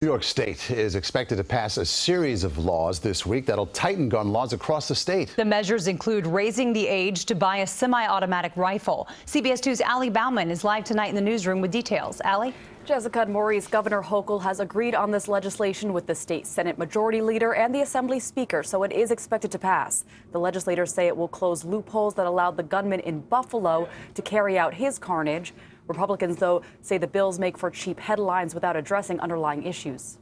New York State is expected to pass a series of laws this week that'll tighten gun laws across the state. The measures include raising the age to buy a semi-automatic rifle. CBS 2's Allie Bauman is live tonight in the newsroom with details. Allie? Jessica and Maurice, Governor Hochul has agreed on this legislation with the state Senate Majority Leader and the Assembly Speaker, so it is expected to pass. The legislators say it will close loopholes that allowed the gunman in Buffalo to carry out his carnage. Republicans, though, say the bills make for cheap headlines without addressing underlying issues.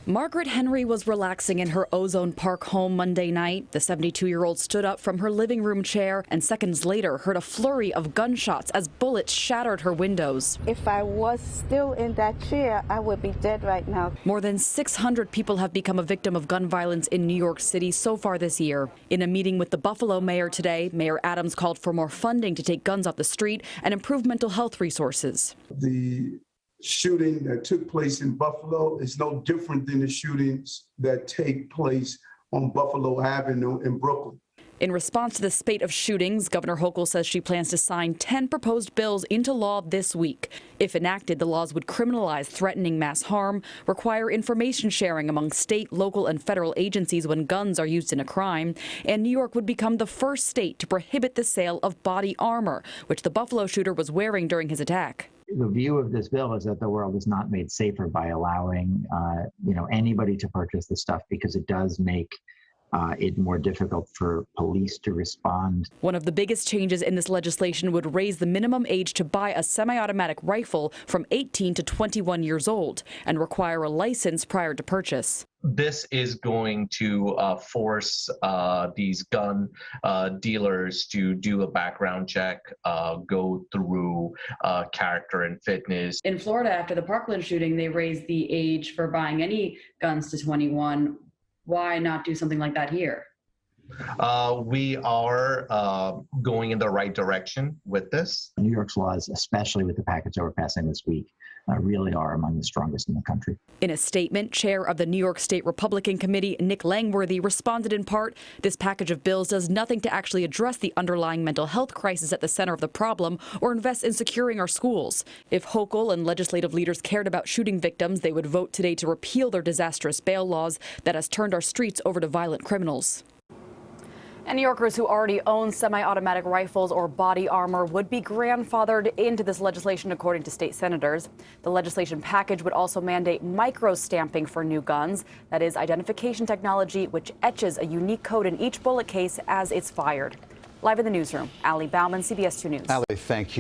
Margaret Henry was relaxing in her Ozone Park home Monday night. The 72-year-old stood up from her living room chair and seconds later heard a flurry of gunshots as bullets shattered her windows. If I was still in that chair, I would be dead right now. More than 600 people have become a victim of gun violence in New York City so far this year. In a meeting with the Buffalo mayor today, Mayor Adams called for more funding to take guns off the street and improve mental health resources. The shooting that took place in Buffalo is no different than the shootings that take place on Buffalo Avenue in Brooklyn. In response to the spate of shootings, Governor Hochul says she plans to sign 10 proposed bills into law this week. If enacted, the laws would criminalize threatening mass harm, require information sharing among state, local, and federal agencies when guns are used in a crime, and New York would become the first state to prohibit the sale of body armor, which the Buffalo shooter was wearing during his attack. The view of this bill is that the world is not made safer by allowing, anybody to purchase this stuff, because it does make it more difficult for police to respond. One of the biggest changes in this legislation would raise the minimum age to buy a semi-automatic rifle from 18 to 21 years old and require a license prior to purchase. This is going to force these gun dealers to do a background check, go through character and fitness. In Florida, after the Parkland shooting, they raised the age for buying any guns to 21. Why not do something like that here? We are going in the right direction with this. New York's laws, especially with the package that we're passing this week, really are among the strongest in the country. In a statement, chair of the New York State Republican Committee, Nick Langworthy, responded in part, this package of bills does nothing to actually address the underlying mental health crisis at the center of the problem or invest in securing our schools. If Hochul and legislative leaders cared about shooting victims, they would vote today to repeal their disastrous bail laws that has turned our streets over to violent criminals. And New Yorkers who already own semi-automatic rifles or body armor would be grandfathered into this legislation, according to state senators. The legislation package would also mandate micro-stamping for new guns. That is identification technology which etches a unique code in each bullet case as it's fired. Live in the newsroom, Allie Bauman, CBS 2 News. Allie, thank you.